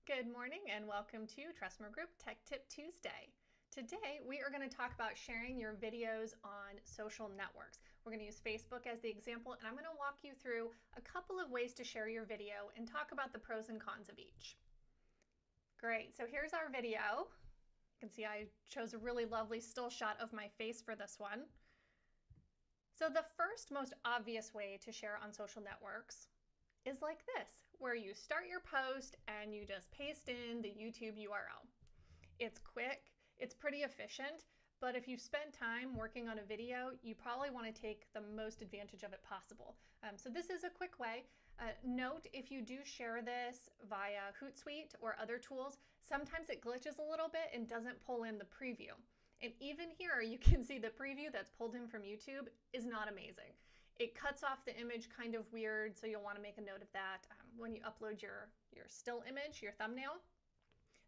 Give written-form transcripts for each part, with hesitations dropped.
Good morning and welcome to Trustmer Group Tech Tip Tuesday. Today we are going to talk about sharing your videos on social networks. We're going to use Facebook as the example, and I'm going to walk you through a couple of ways to share your video and talk about the pros and cons of each. Great, so here's our video. You can see I chose a really lovely still shot of my face for this one. So the first most obvious way to share on social networks is like this, where you start your post and you just paste in the YouTube URL. It's quick, it's pretty efficient, but if you've spent time working on a video, you probably want to take the most advantage of it possible. So this is a quick way. Note, if you do share this via Hootsuite or other tools, sometimes it glitches a little bit and doesn't pull in the preview. And even here, you can see the preview that's pulled in from YouTube is not amazing. It cuts off the image kind of weird, so you'll want to make a note of that when you upload your still image, your thumbnail.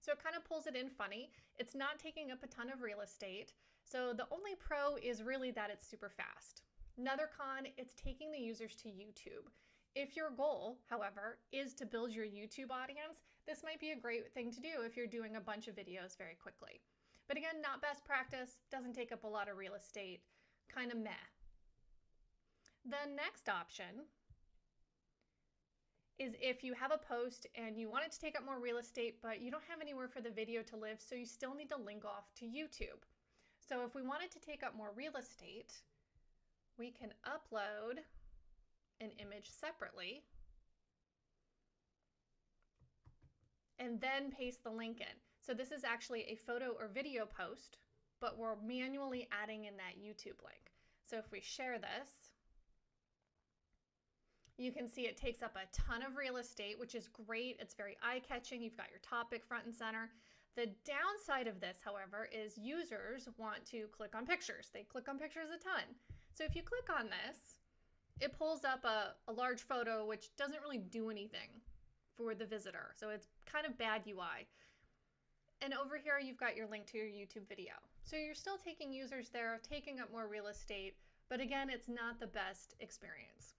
So it kind of pulls it in funny. It's not taking up a ton of real estate. So the only pro is really that it's super fast. Another con, it's taking the users to YouTube. If your goal, however, is to build your YouTube audience, this might be a great thing to do if you're doing a bunch of videos very quickly. But again, not best practice, doesn't take up a lot of real estate, kind of meh. The next option is if you have a post and you want it to take up more real estate, but you don't have anywhere for the video to live, so you still need to link off to YouTube. So if we want it to take up more real estate, we can upload an image separately and then paste the link in. So this is actually a photo or video post, but we're manually adding in that YouTube link. So if we share this, you can see it takes up a ton of real estate, which is great. It's very eye-catching. You've got your topic front and center. The downside of this, however, is users want to click on pictures. They click on pictures a ton. So if you click on this, it pulls up a large photo, which doesn't really do anything for the visitor. So it's kind of bad UI. And over here, you've got your link to your YouTube video. So you're still taking users there, taking up more real estate, but again, it's not the best experience.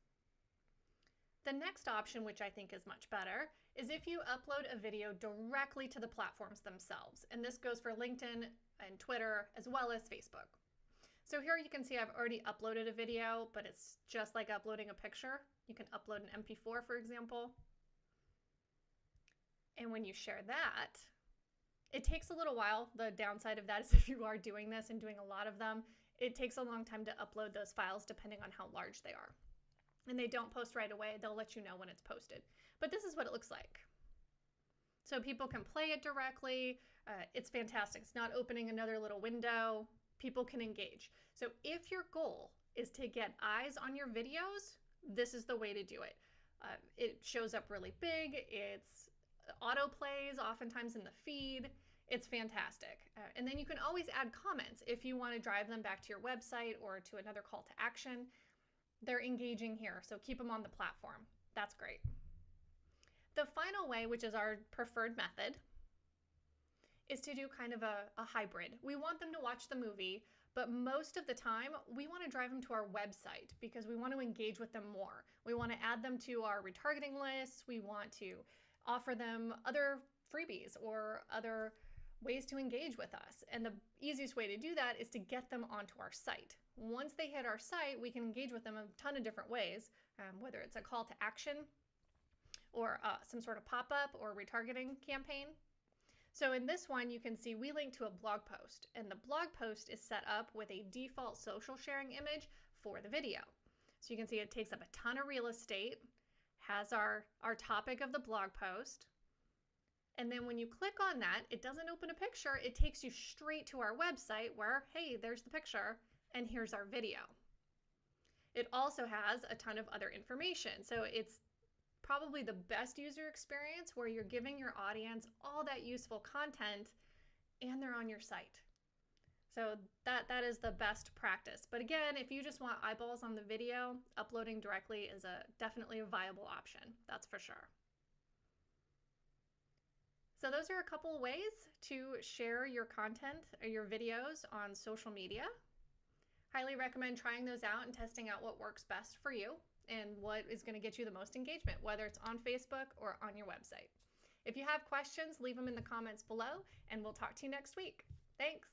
The next option, which I think is much better, is if you upload a video directly to the platforms themselves. And this goes for LinkedIn and Twitter, as well as Facebook. So here you can see I've already uploaded a video, but it's just like uploading a picture. You can upload an MP4, for example. And when you share that, it takes a little while. The downside of that is if you are doing this and doing a lot of them, it takes a long time to upload those files depending on how large they are. And they don't post right away. They'll let you know when it's posted. But this is what it looks like. So people can play it directly. It's fantastic. It's not opening another little window. People can engage. So if your goal is to get eyes on your videos, this is the way to do it. It shows up really big. It's auto plays oftentimes in the feed. It's fantastic. And then you can always add comments if you want to drive them back to your website or to another call to action. They're engaging here, so keep them on the platform. That's great. The final way, which is our preferred method, is to do kind of a hybrid. We want them to watch the movie, but most of the time, we want to drive them to our website because we want to engage with them more. We want to add them to our retargeting lists. We want to offer them other freebies or other ways to engage with us. And the easiest way to do that is to get them onto our site. Once they hit our site, we can engage with them a ton of different ways, whether it's a call to action or some sort of pop-up or retargeting campaign. So in this one, you can see we link to a blog post, and the blog post is set up with a default social sharing image for the video. So you can see it takes up a ton of real estate, has our topic of the blog post, and then when you click on that, it doesn't open a picture. It takes you straight to our website where, hey, there's the picture, and here's our video. It also has a ton of other information. So it's probably the best user experience where you're giving your audience all that useful content and they're on your site. So that is the best practice. But again, if you just want eyeballs on the video, uploading directly is definitely a viable option. That's for sure. So those are a couple ways to share your content or your videos on social media. Highly recommend trying those out and testing out what works best for you and what is going to get you the most engagement, whether it's on Facebook or on your website. If you have questions, leave them in the comments below, and we'll talk to you next week. Thanks.